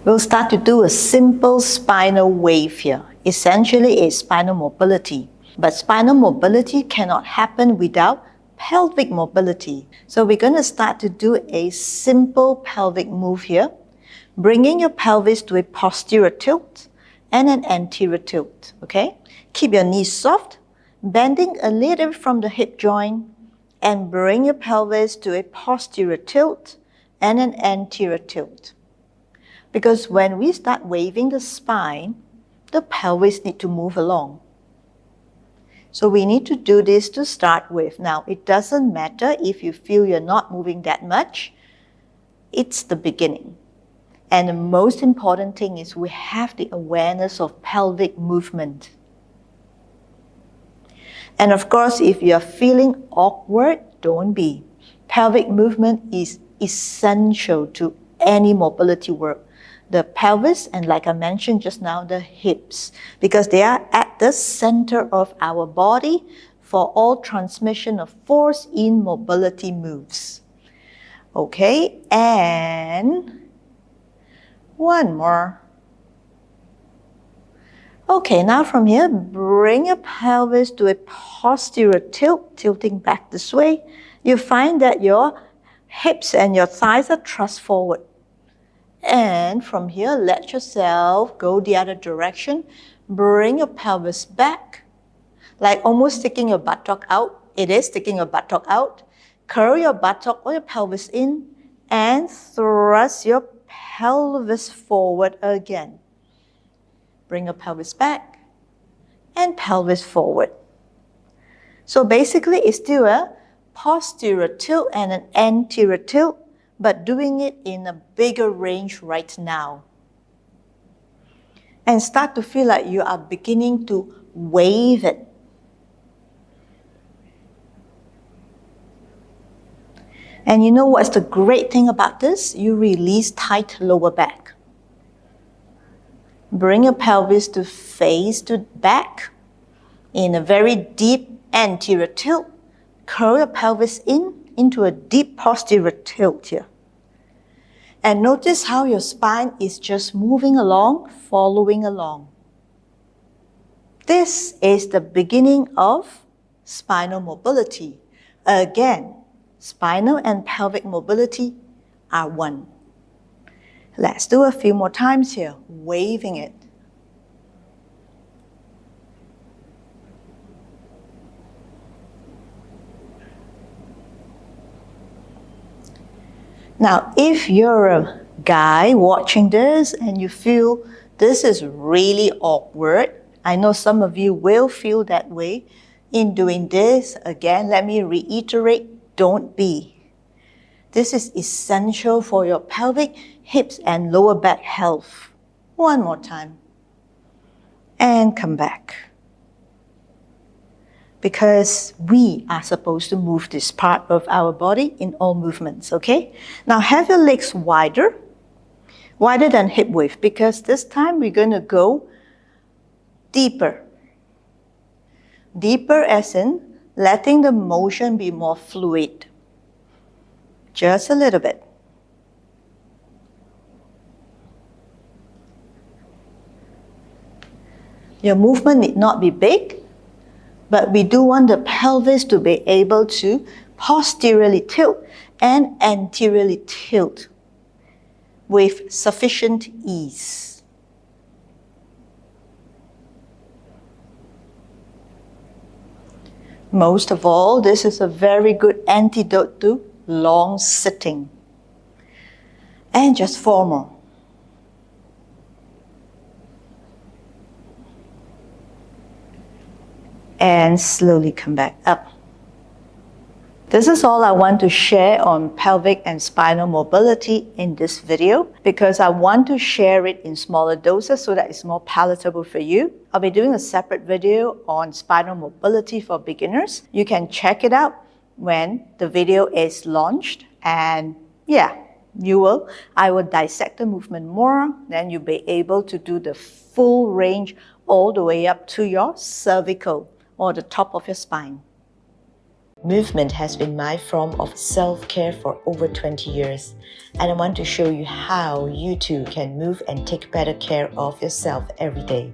We'll start to do a simple spinal wave here. Essentially, it's spinal mobility. But spinal mobility cannot happen without pelvic mobility. So we're going to start to do a simple pelvic move here, bringing your pelvis to a posterior tilt and an anterior tilt, okay? Keep your knees soft, bending a little from the hip joint, and bring your pelvis to a posterior tilt and an anterior tilt. Because when we start waving the spine, the pelvis needs to move along. So we need to do this to start with. Now, it doesn't matter if you feel you're not moving that much. It's the beginning. And the most important thing is we have the awareness of pelvic movement. And of course, if you're feeling awkward, don't be. Pelvic movement is essential to any mobility work. The pelvis, and like I mentioned just now, the hips, because they are at the center of our body for all transmission of force in mobility moves. Okay, and one more. Okay, now from here, bring your pelvis to a posterior tilt, tilting back this way. You find that your hips and your thighs are thrust forward. And from here, let yourself go the other direction. Bring your pelvis back, like almost sticking your buttock out. It is sticking your buttock out. Curl your buttock or your pelvis in and thrust your pelvis forward again. Bring your pelvis back and pelvis forward. So basically, it's still a posterior tilt and an anterior tilt, but doing it in a bigger range right now. And start to feel like you are beginning to wave it. And you know what's the great thing about this? You release tight lower back. Bring your pelvis to face to back in a very deep anterior tilt. Curl your pelvis into a deep posterior tilt here. And notice how your spine is just moving along, following along. This is the beginning of spinal mobility. Again, spinal and pelvic mobility are one. Let's do a few more times here, waving it. Now, if you're a guy watching this and you feel this is really awkward, I know some of you will feel that way in doing this. Again, let me reiterate, don't be. This is essential for your pelvic, hips, and lower back health. One more time. And come back. Because we are supposed to move this part of our body in all movements, okay? Now have your legs wider than hip width, because this time we're going to go deeper. Deeper as in letting the motion be more fluid. Just a little bit. Your movement need not be big, but we do want the pelvis to be able to posteriorly tilt and anteriorly tilt with sufficient ease. Most of all, this is a very good antidote to long sitting. And just 4 more. And slowly come back up. This is all I want to share on pelvic and spinal mobility in this video, because I want to share it in smaller doses so that it's more palatable for you. I'll be doing a separate video on spinal mobility for beginners. You can check it out when the video is launched, and I will dissect the movement more, then you'll be able to do the full range all the way up to your cervical or the top of your spine. Movement has been my form of self-care for over 20 years, and I want to show you how you too can move and take better care of yourself every day.